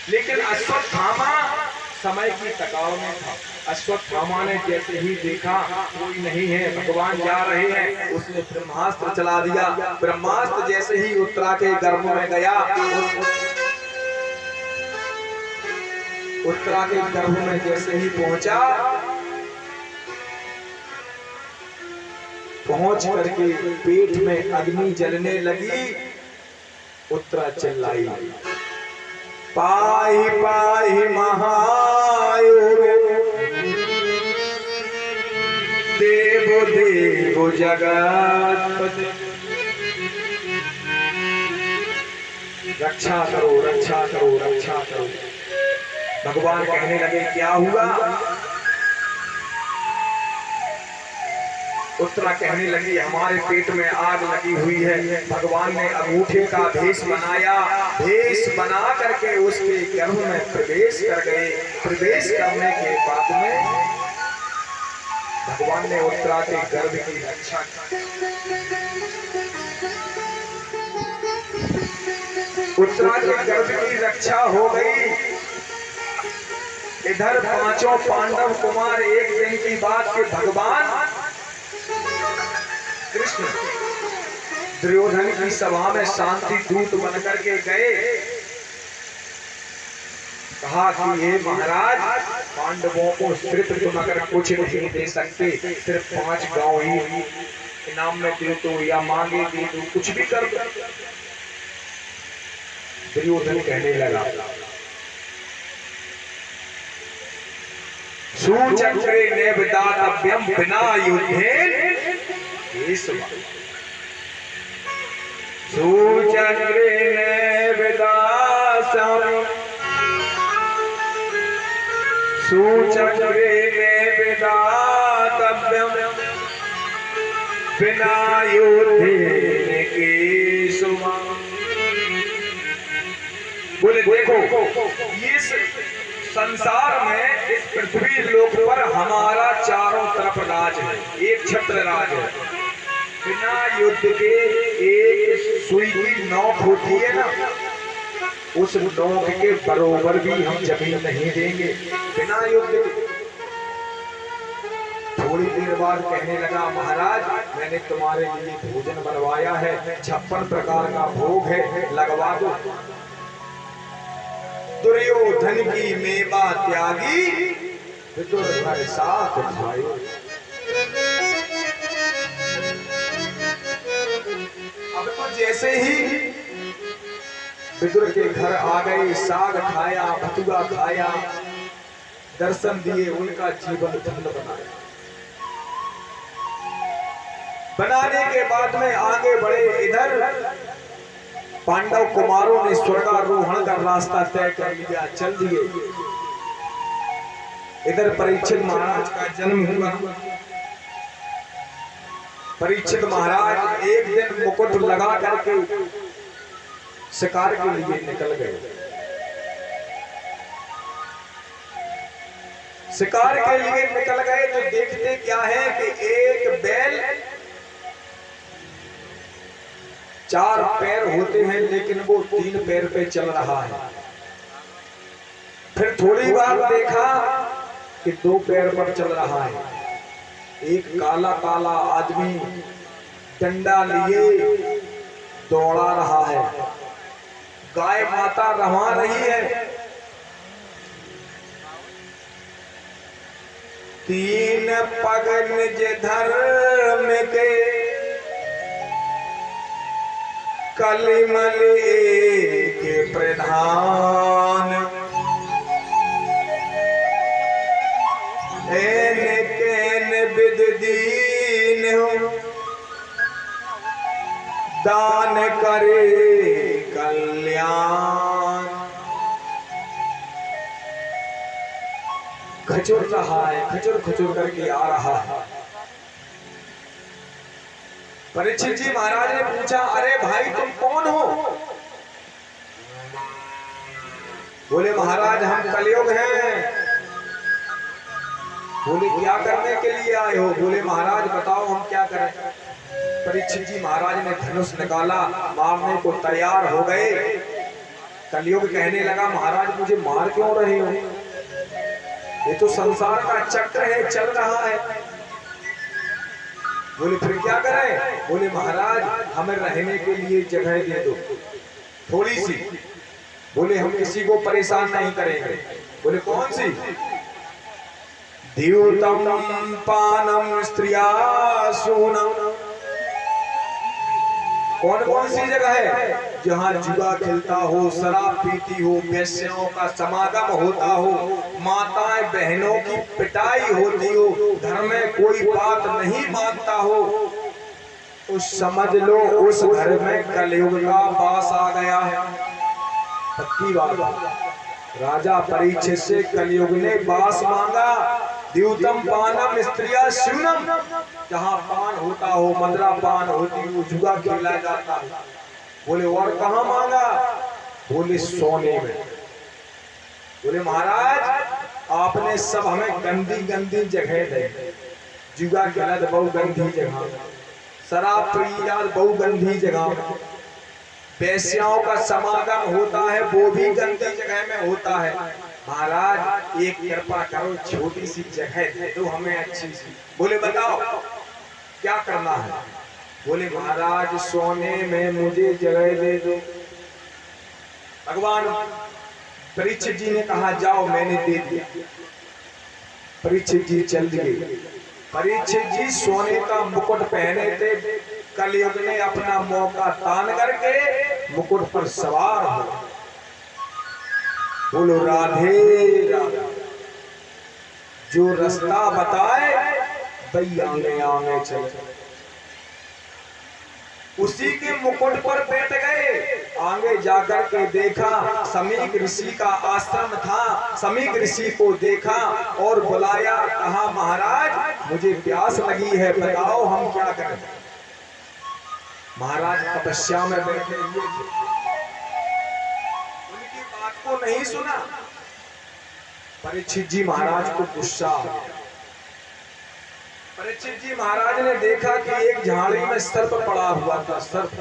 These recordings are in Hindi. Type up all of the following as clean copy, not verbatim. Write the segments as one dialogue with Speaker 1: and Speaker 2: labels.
Speaker 1: लेकिन अश्वत्थामा समय की टकाव में था। अश्वत्थामा ने जैसे ही देखा कोई नहीं है, भगवान जा रहे हैं, उसने ब्रह्मास्त्र चला दिया। ब्रह्मास्त्र जैसे ही उत्तरा के गर्भ में गया, उत्तरा के गर्भ में जैसे ही पहुंचा, पहुंच करके पेट में अग्नि जलने लगी। उत्तरा चिल्लाई, पाहि पाहि महायोग, देवो देवो जगतपते, रक्षा करो रक्षा करो रक्षा करो। भगवान कहने लगे क्या हुआ? उत्तरा कहने लगी हमारे पेट में आग लगी हुई है। भगवान ने अंगूठे का भेष बनाया, भेष बना करके उसके गर्भ में प्रवेश कर गए। प्रवेश करने के बाद में भगवान ने उत्तरा के गर्भ की रक्षा की। उत्तरा के गर्भ की रक्षा हो गई। इधर पांचों पांडव कुमार एक दिन की बात के भगवान कृष्ण दुर्योधन की सभा में शांति दूत बनकर के गए। कहा कि हे महाराज, पांडवों को सिर्फ तुम अगर कुछ नहीं दे सकते, सिर्फ 5 गांव ही इनाम में दे दो या मांगे दे दो, कुछ भी कर दो। दुर्योधन कहने लगा, सुचक्रे नेवदातव्यम बिना युद्धेन, सुचक्रे नेवदासम, सुचक्रे नेवदातव्यम बिना युद्धेन केशवा। बोले देखो, इस संसार में, इस पृथ्वी लोक पर हमारा चारों तरफ राज है, एक छत्र राज है। बिना युद्ध के एक सुई की नोक होती है ना, उस नोक के बरोबर भी हम जमीन नहीं देंगे बिना युद्ध के। थोड़ी देर बाद कहने लगा, महाराज मैंने तुम्हारे लिए भोजन बनवाया है, 56 प्रकार का भोग है, लगवा दो। दुर्योधन की मेवा त्यागी, विदुर घर साथ खाए। अब तो जैसे ही विदुर के घर आ गए, साग खाया, भतुआ खाया, दर्शन दिए, उनका जीवन धन्य बनाया। बनाने के बाद में आगे बढ़े। इधर पांडव कुमारों ने स्वर्गारोहण का रास्ता तय कर लिया, चल दिए। इधर परीक्षित महाराज का जन्म हुआ। परीक्षित महाराज एक दिन मुकुट लगा करके शिकार के लिए निकल गए। शिकार के लिए निकल गए तो देखते क्या है कि एक बैल, 4 पैर होते हैं लेकिन वो 3 पैर पे चल रहा है। फिर थोड़ी बार देखा कि 2 पैर पर चल रहा है। एक काला काला आदमी डंडा लिए दौड़ा रहा है। गाय माता रवा रही है। 3 पग निज धर्म के, कलिमल एक प्रधान। एन केन विद दीन दान करे कल्याण। खचुर रहा है, खचुर खचुर करके आ रहा है। परीक्षित जी महाराज ने पूछा, अरे भाई तुम कौन हो? बोले महाराज हम कलयुग हैं। बोले क्या करने के लिए आए हो? बोले महाराज बताओ हम क्या करें। परीक्षित जी महाराज ने धनुष निकाला, मारने को तैयार हो गए। कलयुग कहने लगा महाराज मुझे मार क्यों रहे हो, ये तो संसार का चक्र है, चल रहा है। बोले फिर क्या करें? बोले महाराज हमें रहने के लिए जगह दे दो थोड़ी सी। बोले हम किसी को परेशान नहीं करेंगे। बोले कौन सी? द्यूतम पानम स्त्रिया सूनम। कौन कौन सी जगह है? जहाँ जुआ खेलता हो, शराब पीती हो, वेश्याओं का समागम होता हो, माताएं बहनों की पिटाई होती हो, घर में कोई बात नहीं मानता हो, तो समझ लो उस घर में कलयुग का वास आ गया है। पक्की बात। राजा परीक्षित से कलयुग ने वास मांगा। द्यूतम पानम स्त्रिया शूनम। जहाँ पान होता हो, मदरा पान होती हो, जुआ खेला जाता है। बोले और कहाँ मांगा? बोले सोने में। बोले महाराज आपने सब हमें गंदी गंदी जगह दी, जुआ खेला बहुत गंदी जगह, शराब पी बहुत गंदी जगह, वेश्याओं का समागम होता है वो भी गंदी जगह में होता है। महाराज एक कृपा करो, छोटी सी जगह दे दो हमें अच्छी सी। बोले बताओ क्या करना है? बोले महाराज सोने में मुझे जगह दे दो। भगवान परीक्षित जी ने कहा जाओ मैंने दे दिया। परीक्षित जी चल दिए। परीक्षित जी सोने का मुकुट पहने थे। कलयुग ने अपना मौका तान करके मुकुट पर सवार हो। बोलो राधे राधे। जो रास्ता बताए वही आगे आगे चले। उसी के मुकुट पर बैठ गए। आगे जाकर के देखा समीक ऋषि का आश्रम था। समीक ऋषि को देखा और बुलाया, कहा महाराज मुझे प्यास लगी है, बताओ हम क्या करें। महाराज तपस्या में बैठे हुए थे, उनकी बात को नहीं सुना। परीक्षित जी महाराज को गुस्सा आ गया। परीक्षित जी महाराज ने देखा कि एक झाड़ी में सर्प पड़ा हुआ था, सर्प,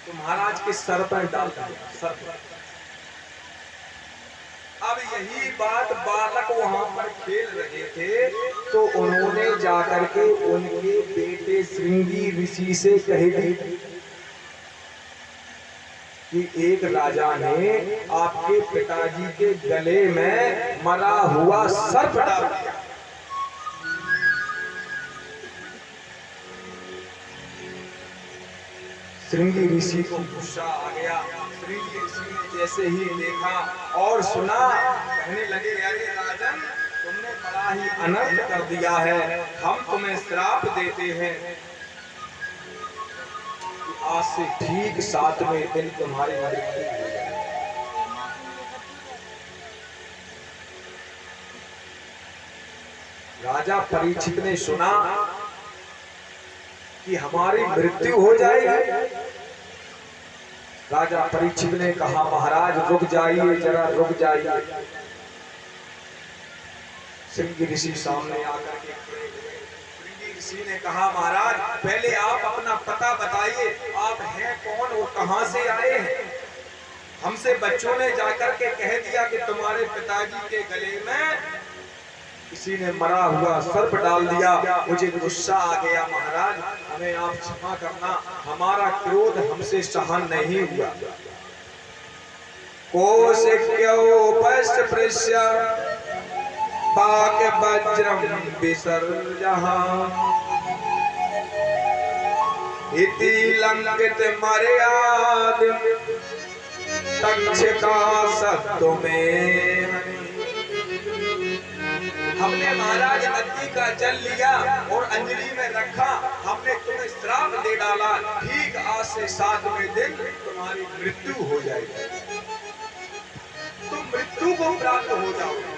Speaker 1: तो महाराज के सर पर डाल दिया सर्प। अब यही बात बालक वहां पर खेल रहे थे, तो उन्होंने जाकर के उनके बेटे श्रृंगी ऋषि से कह दी कि एक राजा ने आपके पिताजी के गले में मरा हुआ सर्प डाल दिया। श्रृंगी ऋषि को गुस्सा आ गया। श्रृंगी ऋषि ने जैसे ही देखा और सुना, कहने लगे अरे राजन तुमने बड़ा ही अनर्थ कर दिया है, हम तुम्हें श्राप देते हैं। आज से ठीक 7वें दिन तुम्हारी मृत्यु हो जाएगी। राजा परीक्षित ने सुना कि हमारी मृत्यु हो जाएगी। राजा परीक्षित ने कहा महाराज रुक जाइए, जरा रुक जाइए। श्रृंगी ऋषि सामने आकर के खड़े हुए। श्रृंगी ऋषि ने कहा महाराज पहले आप अपना पता बताइए, आप हैं कौन और कहां से आए हैं? हमसे बच्चों ने जाकर के कह दिया कि तुम्हारे पिताजी के गले में किसी ने मरा हुआ सर्प डाल दिया। मुझे गुस्सा आ गया महाराज, हमें आप क्षमा करना, हमारा क्रोध हमसे सहन नहीं हुआ। कोशक्योपस्पृश्य पाक वज्रम विसर्जः इति लंकित मर्याद तक्षका सत्व में। हमने महाराज नदी का जल लिया और अंजलि में रखा, हमने तुम्हें श्राप दे डाला, ठीक आज से 7वें दिन तुम्हारी मृत्यु हो जाएगी, तुम मृत्यु को प्राप्त हो जाओगे।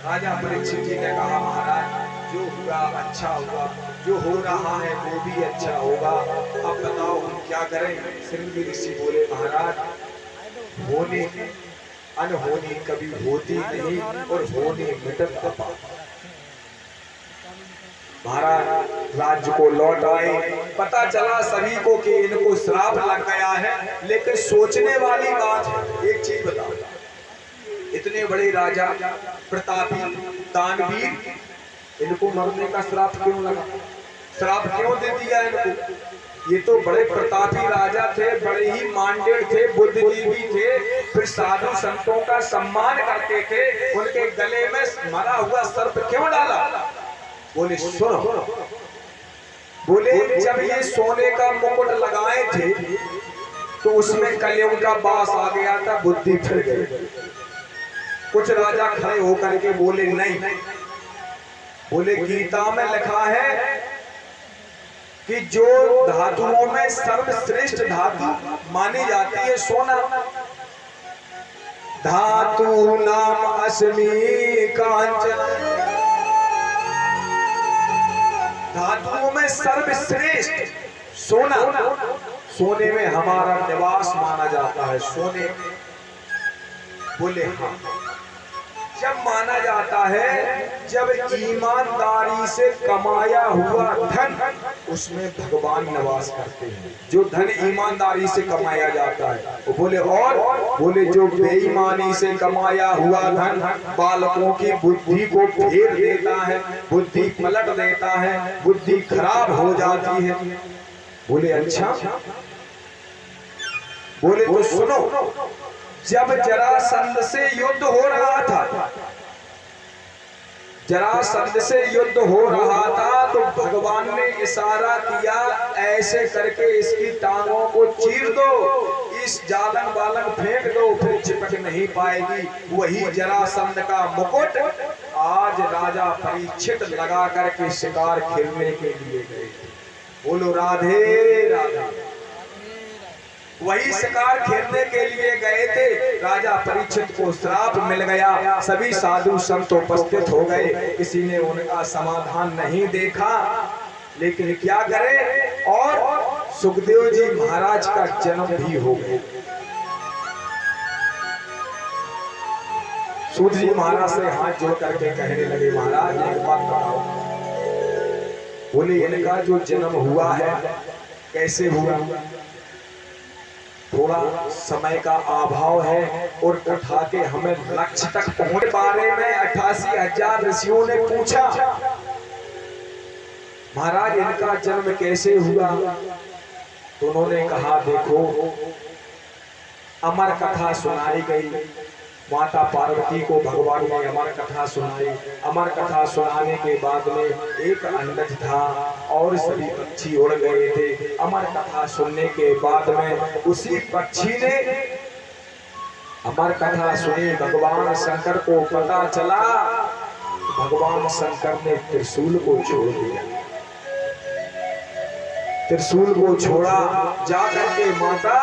Speaker 1: राजा परीक्षित जी ने कहा महाराज जो हुआ अच्छा हुआ, जो हो रहा है वो भी अच्छा होगा, अब बताओ हम क्या करें। श्रृंगी ऋषि बोले महाराज होने अनहोनी कभी होती नहीं और होने मिटत अपार। महाराज राज्य को लौट आए। पता चला सभी को कि इनको श्राप लग गया है। लेकिन सोचने वाली बात है, एक चीज बताओ, इतने बड़े राजा प्रतापी दानवीर, इनको मरने का श्राप क्यों लगा? श्राप क्यों दे दिया इनको? ये तो बड़े प्रतापी राजा थे, बड़े ही मांडेड थे, बुद्धिजीवी थे, फिर साधु संतों का सम्मान करते थे, उनके गले में मरा हुआ सर्प क्यों डाला? बोले सुनो, बोले जब ये सोने का मुकुट लगाए थे तो उसमें कलयुग का बास आ गया था, बुद्धि फिर गई। कुछ राजा खड़े होकर के बोले नहीं, बोले गीता में लिखा है कि जो धातुओं में सर्वश्रेष्ठ धातु मानी जाती है सोना, धातु नाम अस्मि कांचन, धातुओं में सर्वश्रेष्ठ सोना, सोने में हमारा निवास माना जाता है, सोने। बोले हाँ, जब माना जाता है जब ईमानदारी से कमाया हुआ धन उसमें भगवान निवास करते हैं, जो धन ईमानदारी से कमाया जाता है। वो बोले और बोले जो बेईमानी से कमाया हुआ धन बालकों की बुद्धि को फेर देता है, बुद्धि पलट देता है, बुद्धि खराब हो जाती है। बोले अच्छा, बोले तो सुनो, जब जरासंध से युद्ध हो रहा था, जरासंध से युद्ध हो रहा था तो भगवान ने इशारा किया ऐसे करके इसकी टांगों को चीर दो, इस जालन बालन फेंक दो, फिर चिपक नहीं पाएगी। वही जरासंध का मुकुट आज राजा परीक्षित लगा करके शिकार खेलने के लिए गए। बोलो राधे राधे। वही शिकार खेलने के लिए गए थे, राजा परीक्षित को श्राप मिल गया। सभी साधु संत उपस्थित हो गए, किसी ने उनका समाधान नहीं देखा, लेकिन क्या करे, और सुखदेव जी महाराज का जन्म भी हो गया। सूत जी महाराज से हाथ जोड़ करके कहने लगे, महाराज एक बात बताओ। बोले इनका जो जन्म हुआ है कैसे हुआ? थोड़ा समय का अभाव है और कथा के हमें लक्ष्य तक पहुंचने बारे में 88,000 ऋषियों ने पूछा, महाराज इनका जन्म कैसे हुआ? तो उन्होंने कहा देखो, अमर कथा सुनाई गई, माता पार्वती को भगवान ने अमर कथा सुनाई। अमर कथा सुनाने के बाद में एक अंडज था और सभी पक्षी उड़ गए थे। अमर कथा सुनने के बाद में उसी पक्षी ने अमर कथा सुनी, भगवान शंकर को पता चला, भगवान शंकर ने त्रिशूल को छोड़ दिया। त्रिशूल को छोड़ा, जाकर के माता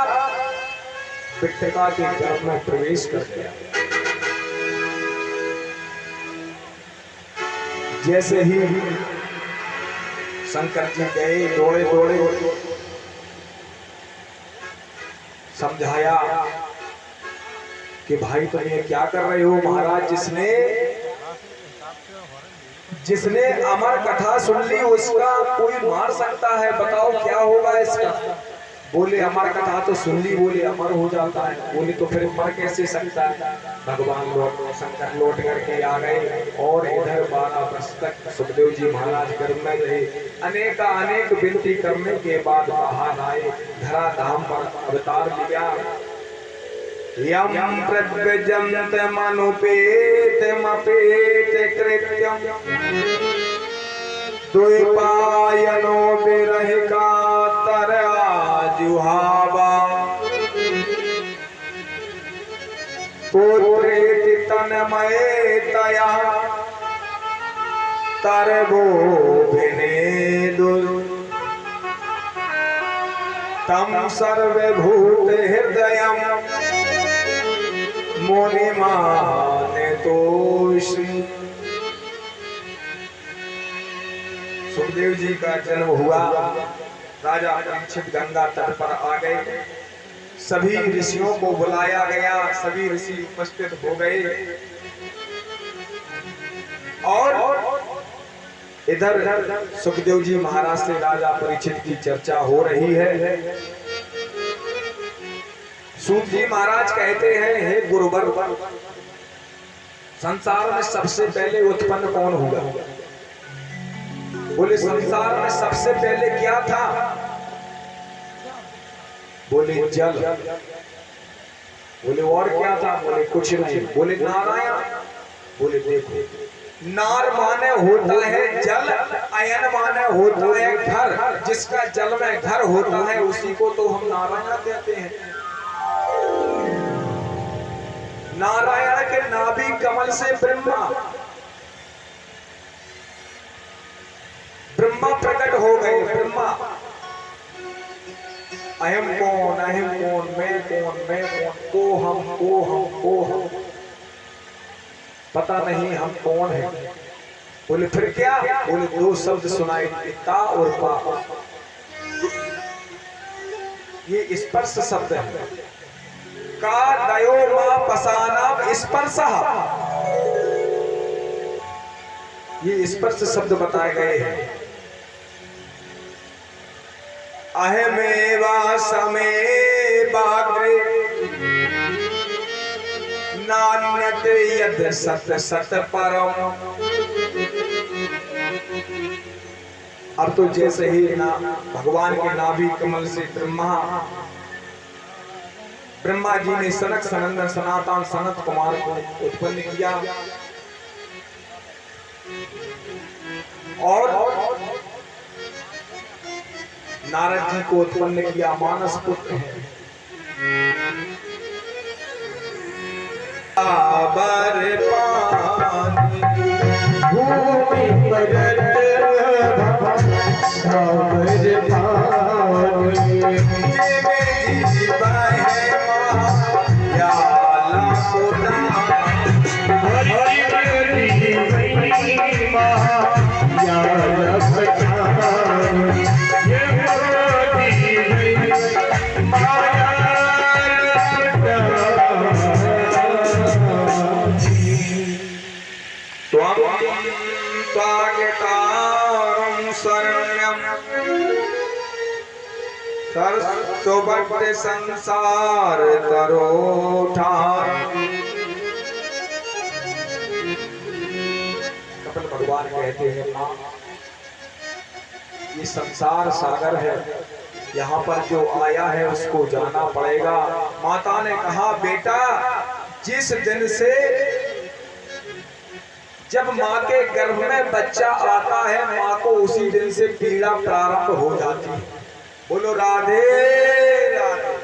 Speaker 1: पिट्टिका के गर्भ में प्रवेश कर गया। जैसे ही शंकर जी गए, दौड़े दौड़े समझाया कि भाई तुम ये क्या कर रहे हो? महाराज जिसने अमर कथा सुन ली उसका कोई मार सकता है, बताओ क्या होगा इसका? बोले अमर कथा तो सुन ली, बोले अमर हो जाता है। बोले तो फिर मर कैसे सकता है? भगवान शंकर लौट करके आ गए और इधर 12 वर्ष तक सुखदेव जी महाराज गर्भ में रहे। अनेक विनती करने के बाद बाहर आए, धरा धाम पर अवतार लिया। यम प्रव्रजंत मनुपेत मपेत कृत्यम द्वैपायनो विरह कातर जुहावा पुत्रेति तन्मयतया तरवो भिनेदुर तम सर्वभूत हृदयम मुनिमानतोषि। सुखदेव जी का जन्म हुआ, राजा परीक्षित गंगा तट पर आ गए, सभी ऋषियों को बुलाया गया, सभी ऋषि उपस्थित हो गए और इधर सुखदेव जी महाराज से राजा परीक्षित की चर्चा हो रही है। सूत जी महाराज कहते हैं, हे गुरुवर, संसार में सबसे पहले उत्पन्न कौन हुआ? बोले संसार में सबसे पहले क्या था? बोले जल। बोले और क्या था? बोले कुछ नहीं। बोले नारायण। बोले देखो, नार माने होता है जल, अयन माने होता है घर। जिसका जल में घर होता है उसी को तो हम नारायण कहते हैं। नारायण के नाभि कमल से ब्रह्मा प्रकट हो गए। ब्रह्मा अहम कौन, मैं कौन, को हम पता नहीं हम कौन है। बोले फिर क्या? बोले दो शब्द सुनाई, का और पा। ये स्पर्श शब्द है। का दयो मा पसाना स्पर्श, ये स्पर्श शब्द बताए गए हैं। अहमेवा समे बाग्रे नान्यत यद सत सत परम। अब तो जैसे ही ना भगवान के नाभि कमल से ब्रह्मा जी ने सनक सनंदन सनातन सनत कुमार को उत्पन्न किया और नारद जी को उत्पन्न किया। मानस पुत्र है। आबर पानी भूमि परत साबर पानी जीवा है या लाखों संसार करो ठार। कपिल भगवान कहते हैं, मां ये संसार सागर है, यहाँ पर जो आया है उसको जाना पड़ेगा। माता ने कहा, बेटा जिस दिन से जब माँ के गर्भ में बच्चा आता है, माँ को उसी दिन से पीड़ा प्रारंभ हो जाती है। बोलो राधे राधे।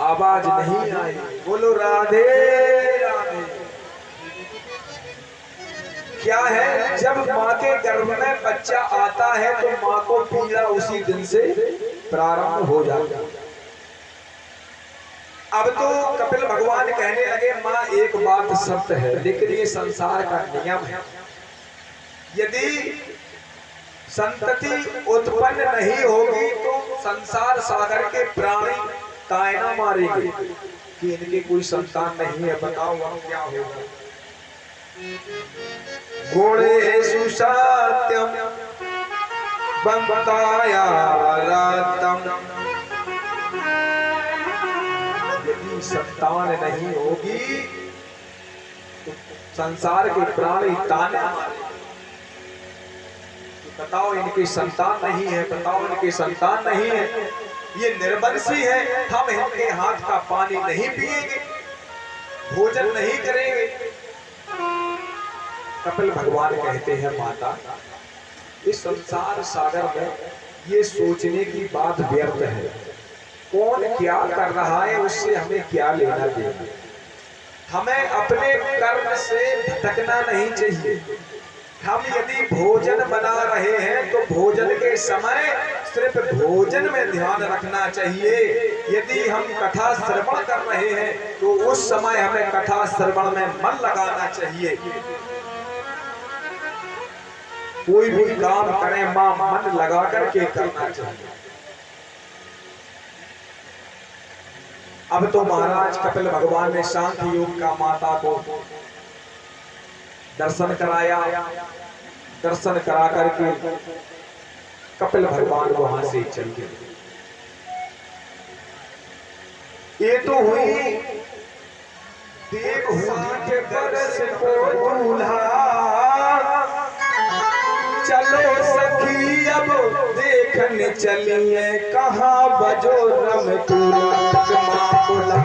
Speaker 1: आवाज नहीं आई। बोलो राधे राधे। क्या है? जब माँ के गर्भ में बच्चा आता है तो माँ को पीड़ा उसी दिन से प्रारंभ हो जाती है। अब तो कपिल भगवान कहने लगे, माँ एक बात सत्य है, लेकिन ये संसार का नियम है। यदि संतति उत्पन्न नहीं होगी तो संसार सागर के प्राणी तायना मारेंगे कि इनके कोई संतान नहीं है। बताओ अब क्या होगा? गुणेषु सत्यम बंताया रातम। यदि संतान नहीं होगी तो संसार के प्राणी ताने मारेंगे। बताओ इनकी संतान नहीं है, बताओ इनकी संतान नहीं है, ये निर्वंशी है, हम इनके हाथ का पानी नहीं पिएंगे, भोजन नहीं करेंगे। कपिल भगवान कहते हैं, माता इस संसार सागर में ये सोचने की बात व्यर्थ है। कौन क्या कर रहा है उससे हमें क्या लेना देना। हमें अपने कर्म से भटकना नहीं चाहिए। हम यदि भोजन बना रहे हैं तो भोजन के समय सिर्फ भोजन में ध्यान रखना चाहिए। यदि हम कथा श्रवण कर रहे हैं तो उस समय हमें कथा श्रवण में मन लगाना चाहिए। कोई भी काम करें मां मन लगा करके करना चाहिए। अब तो महाराज कपिल भगवान ने शांति योग का माता को दर्शन कराया। दर्शन करा करके कपिल भगवान वहां से चल गए। ये तो हुई देव हुआ के बरस को दूल्हा। चलो सखी अब देखने चलिए कहाँ बजो रम तुला माँ बुला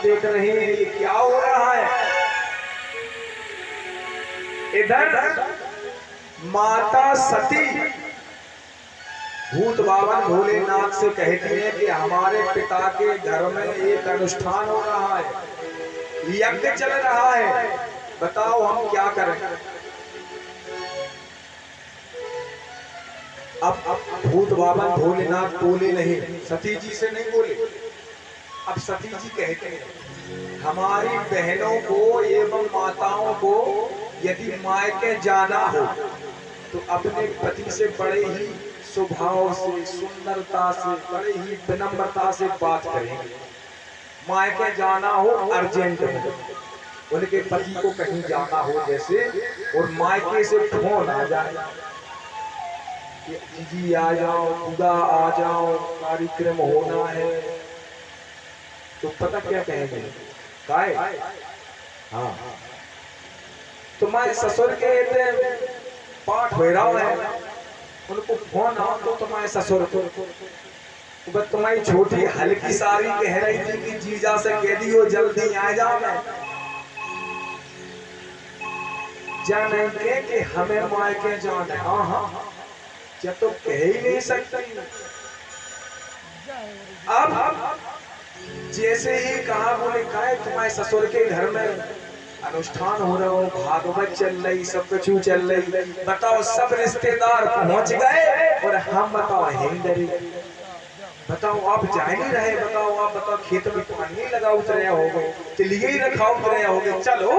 Speaker 1: देख रहे हैं ये क्या हो रहा है। इधर माता सती भूत बाबा भोलेनाथ से कहती है कि हमारे पिता के घर में एक अनुष्ठान हो रहा है, यज्ञ चल रहा है, बताओ हम क्या करें। अब भूत बाबा भोलेनाथ बोले नहीं, सती जी से नहीं बोले। अब सती जी कहते हैं हमारी बहनों को एवं माताओं को यदि मायके जाना हो तो अपने पति से बड़े ही स्वभाव से, सुंदरता से, बड़े ही विनम्रता से बात करेंगे। मायके जाना हो अर्जेंट हो, उनके पति को कहीं जाना हो जैसे, और मायके से फोन आ जाए कि जीजी आ जाओ, खुदा आ जाओ, कार्यक्रम होना है, तो पता क्या कहेंगे, काय हाँ तो मैं ससुर के पाठ हो रहा है, उनको फोन आओ तो तुम्हारे ससुर को तुम्हारी छोटी हल्की सारी कह रही थी कि जीजा से कह दियो जल्दी आ जाओ। मैं जानेंगे कि हमें मायके जाना है। हाँ हाँ क्या तो कह ही नहीं सकती। अब जैसे ही कहा, बोले कहा तुम्हारे ससुर के घर में अनुष्ठान हो रहा हो, भागवत चल रही, सब कुछ चल रही, बताओ सब रिश्तेदार पहुंच गए और हम बताओ हिंदरी, बताओ आप जा नहीं रहे, बताओ आप बताओ खेत में पानी लगा उतरे होगे, चलिए ही रखा उतरे होगे, चलो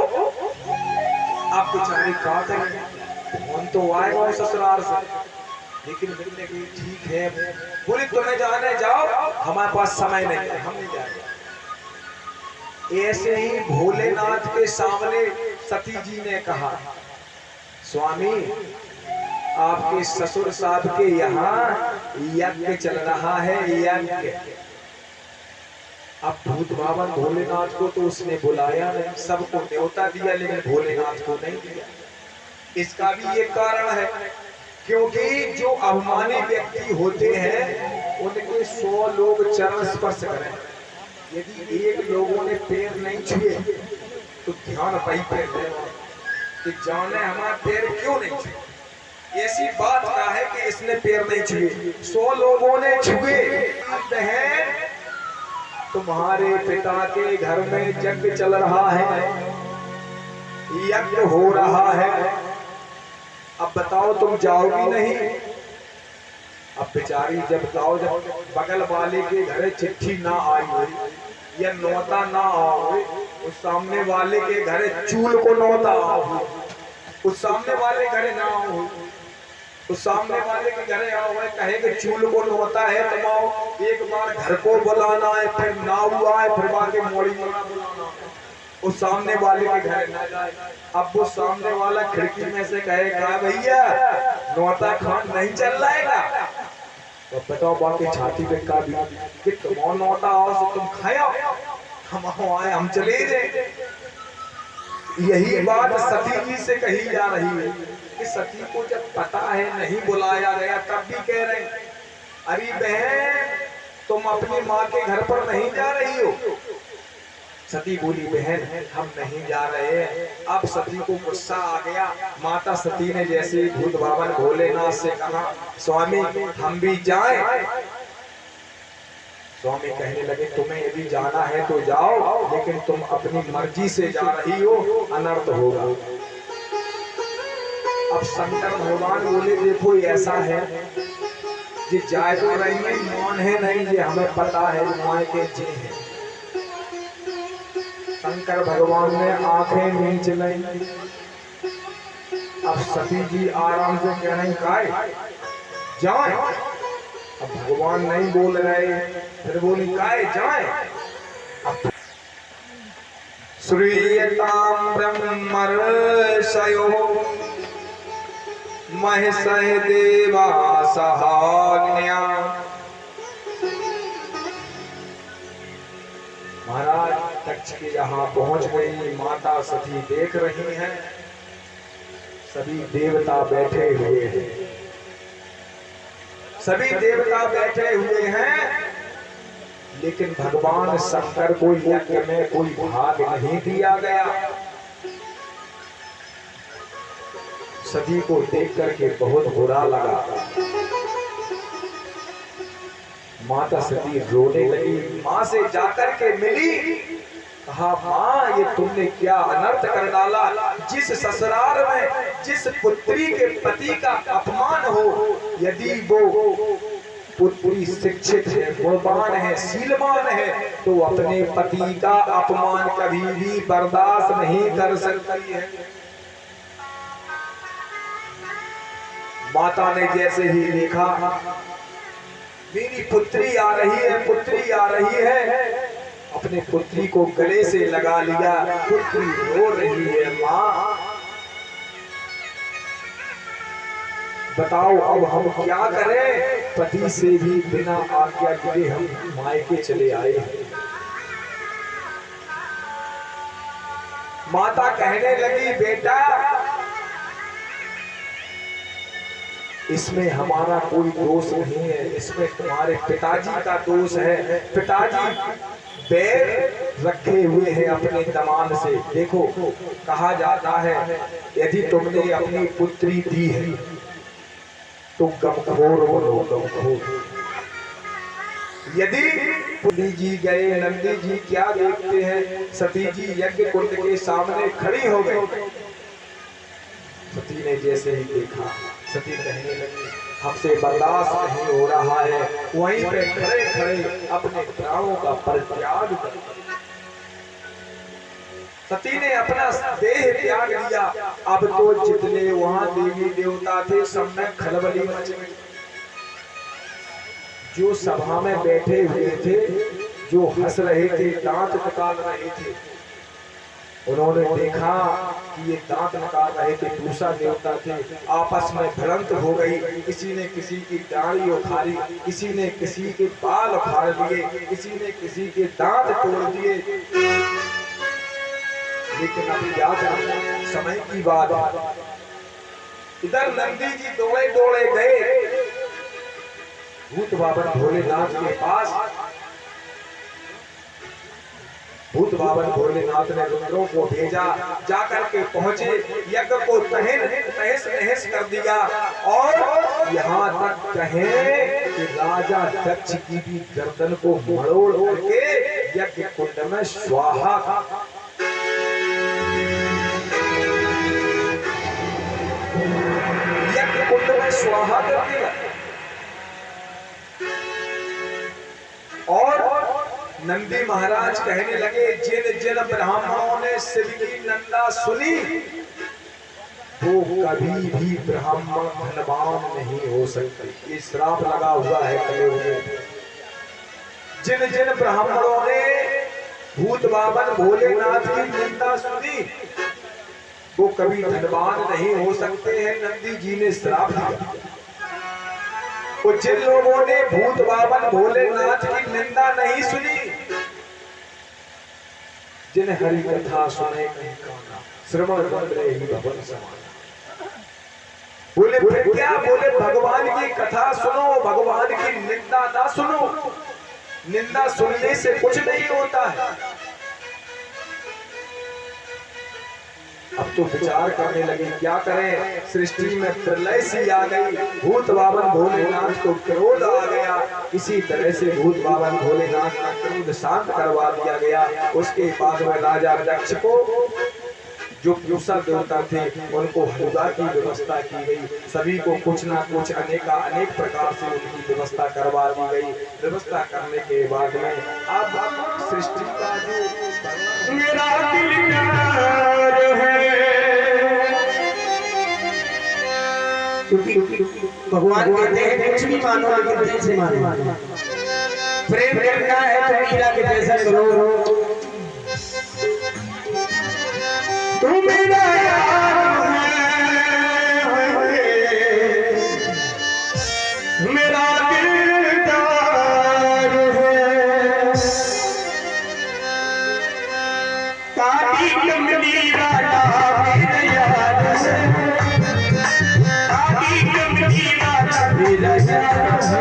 Speaker 1: आप बेचारे क्या करें, फोन तो आएगा ससुराल से, लेकिन ठीक है, बोले तुम्हें जाने जाओ, हमारे पास समय नहीं है, हम नहीं जाएंगे। ऐसे ही भोलेनाथ के सामने सती जी ने कहा, स्वामी आपके ससुर साहब के यहाँ यज्ञ चल रहा है, यज्ञ। अब भूत बाबा भोलेनाथ को तो उसने बुलाया नहीं, सबको न्योता दिया लेकिन भोलेनाथ को नहीं दिया। इसका भी ये कारण है क्योंकि जो अभिमानी व्यक्ति होते हैं उनके 100 लोग चरण स्पर्श करें, यदि एक लोगों ने पैर नहीं छुए तो ध्यान वही पैर कि जाने हमारा पैर क्यों नहीं छुए। ऐसी बात का है कि इसने पैर नहीं छुए, 100 लोगों ने छुए। अब है तुम्हारे पिता के घर में यज्ञ चल रहा है, यज्ञ हो रहा है, अब बताओ तुम जाओगी नहीं। अब बेचारी जब जाओ, जब बगल वाले के घर चिट्ठी ना आई हो या नौता ना आओ, उस सामने वाले के घर चूल को नौता आओ, उस सामने वाले घरे ना आओ, उस सामने वाले के घरे आओ, कहे कि चूल को नौता है, तुम आओ, एक बार घर को बुलाना है, फिर ना हुआ है, फिर बाकी मोड़ी मोड़ा बुलाना है, उस सामने वाले के घर ना जाए। अब वो सामने वाला खिड़की में से कहेगा भैया नौता खान नहीं चल जाएगा, तो बताओ बाकी छाती पे का भी कि तुम नौता आओ तो तुम खाओ, हम आए हम चले गए। यही बात सती जी से कही जा रही है कि सती को जब पता है नहीं बुलाया गया तब भी कह रहे हैं, अरे बहन तुम अपनी माँ के घर पर नहीं जा रही हो। सती बोली, बहन हम नहीं जा रहे। अब सती को गुस्सा आ गया। माता सती ने जैसे भूत बावन भोलेनाथ से कहा, स्वामी हम भी जाएं। स्वामी कहने लगे, तुम्हें यदि जाना है तो जाओ, लेकिन तुम अपनी मर्जी से जा रही हो, अनर्थ होगा। अब शंकर भगवान बोले, देखो ऐसा है कि जाए तो रही है, मौन है नहीं, ये हमें पता है माए के जी है। शंकर भगवान ने आंखें नीच ली। अब सती जी आराम से कह रही, काय जाए। अब भगवान नहीं बोल रहे, फिर बोली, काय जाए। अब श्रीयताम ब्रह्मर्षयो महसह देवा सहान्या। महाराज दक्ष के यहाँ पहुंच गई। माता सती देख रही हैं, सभी देवता बैठे हुए हैं, सभी देवता बैठे हुए हैं, लेकिन भगवान शंकर को यज्ञ में कोई भाग नहीं दिया गया। सती को देख करके बहुत बुरा लगा। माता सती रोने लगी, माँ से जाकर के मिली, कहा, माँ ये तुमने क्या अनर्थ कर डाला। जिस ससुराल में जिस पुत्री के पति का अपमान हो, यदि वो पुत्री शिक्षित है, गुणवान है, शीलवान है, तो अपने पति का अपमान कभी भी बर्दाश्त नहीं कर सकती है। माता ने जैसे ही देखा, मेरी पुत्री आ रही है, पुत्री आ रही है, अपने पुत्री को गले से लगा लिया। पुत्री रो रही है, माँ बताओ अब हम क्या करें। पति से भी बिना आज्ञा के हम मायके चले आए हैं। माता कहने लगी, बेटा इसमें हमारा कोई दोष नहीं है, इसमें तुम्हारे पिताजी का दोष है। पिताजी बैर रखे हुए हैं अपने दमान से। देखो कहा जाता है, यदि तुमने अपनी पुत्री दी है तो गमखोर बनो, गमखोर। यदि पुत्री जी गए, नंदी जी क्या देखते हैं, सती जी यज्ञ कुंड के सामने खड़ी हो गई। सती ने जैसे ही देखा, सती कहने लगी, हमसे बर्दाश्त नहीं हो रहा है। वहीं पे खड़े खड़े अपने प्राणों का परित्याग कर, सती ने अपना देह त्याग दिया। अब तो जितने वहां देवी देवता थे सब में खलबली मच गई। जो सभा में बैठे हुए थे, जो हंस रहे थे, दांत निकाल रहे थे, उन्होंने देखा कि ये दांत निकाल रहे थे, दूसरा देवता थे, आपस में भिड़ंत हो गई। किसी ने किसी की दाढ़ी उखाड़ी, किसी ने किसी के बाल उखाड़ दिए, किसी ने किसी के दांत तोड़ दिए। लेकिन अभी याद है समय की बात। इधर नंदी जी दौड़े दौड़े गए भूत बाबन भोलेनाथ के पास। भूत बाबन भोलेनाथ ने रुद्रों को भेजा, जाकर के पहुंचे, यज्ञ को तहस नहस कर दिया। और यहाँ तक कहें कि राजा दक्ष की भी गर्दन को मरोड़ करके यज्ञ कुंड में स्वाहा, यज्ञ कुंड में स्वाहा कर दिया। और नंदी महाराज कहने लगे, जिन जिन ब्राह्मणों ने शिव की निंदा सुनी वो कभी भी ब्राह्मण धनवान नहीं हो सकते। ये श्राप लगा हुआ है कलयुग में। जिन जिन ब्राह्मणों ने भूत बाबन भोलेनाथ की निंदा सुनी वो कभी धनवान नहीं हो सकते हैं। नंदी जी ने श्राप दिया। तो जिन लोगों ने भूत बाबन भोलेनाथ की निंदा नहीं सुनी, जिन हरि कथा सुने नहीं काना, श्रवण मंत्र ही भवन समाना। बोले फिर क्या? बोले भगवान की कथा सुनो, भगवान की निंदा ना सुनो। निंदा सुनने से कुछ नहीं होता है। अब तो विचार करने लगे क्या करें, सृष्टि में प्रलय सी आ गई, भूत बावन भोलेनाथ को क्रोध आ गया। इसी तरह से भूत बावन भोलेनाथ का क्रोध शांत करवा दिया गया। उसके बाद में राजा दक्ष को जो पुरुषा देवता थे उनको हलवा की व्यवस्था की गई। सभी को कुछ ना कुछ अनेक प्रकार से उनकी व्यवस्था करवा दी गई। व्यवस्था करने के बाद में अब सृष्टि का जो मेरा
Speaker 2: भगवान कहते हैं कुछ भी मानो लेकिन दिल से मानो। प्रेम करना है तो मीरा के जैसा करो। तू मेरा यार है, मेरा दिलदार है। काटी कमली राजा मेरा यार है, काटी कमली राजा मेरा यार है।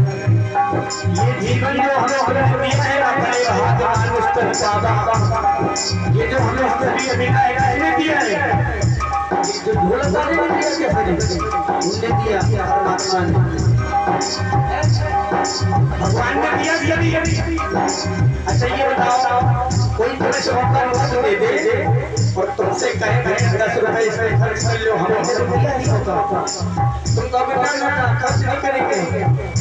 Speaker 2: ये जीवन जो हमें दिया है अपने भगवान मुस्तफा ये जो हमें अभी अभी दिया है जो ढोलक वाले ने दिया कैसे उनने दिया परमात्मा ने भगवान ने दिया अच्छा ये बताओ कोई तुम्हें 100 का नोट दे दे और तुमसे कहे 10 रुपए इसमें खर्च कर लो हमने तो दिया ही होता तुम कभी खर्च नहीं करेंगे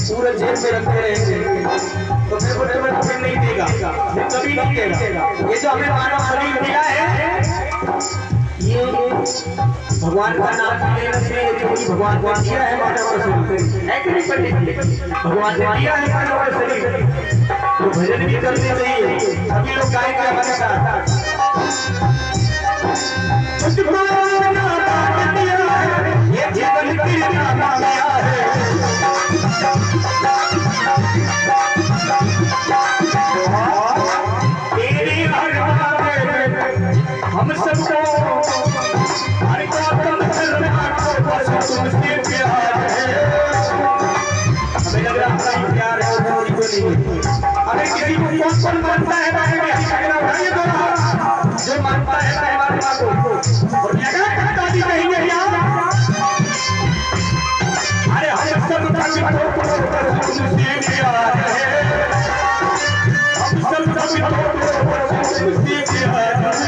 Speaker 2: पूरे जेब में रखते रहेंगे तो फिर वो तुम्हें नहीं देगा कभी नहीं देगा ये जो हमें मानव शरीर मिला है ये भगवान का नाम लेने से जो भगवान को दिया है मानव शरीर है कि नहीं पंडित भगवान ने दिया है मानव शरीर तो भजन भी करने चाहिए सभी लोग गाएंगे हमारे साथ ये जीवन की नाम है हम सबको हर कदम तुमसे प्यार है हमें लग रहा है प्यार है और कोई नहीं अगर किसी को कौन मानता है जो मानता है हमारे को और क्या करता भी कहेंगे यार अरे हम सब तुमसे प्यार है हम सब तुमसे प्यार है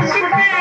Speaker 2: संकट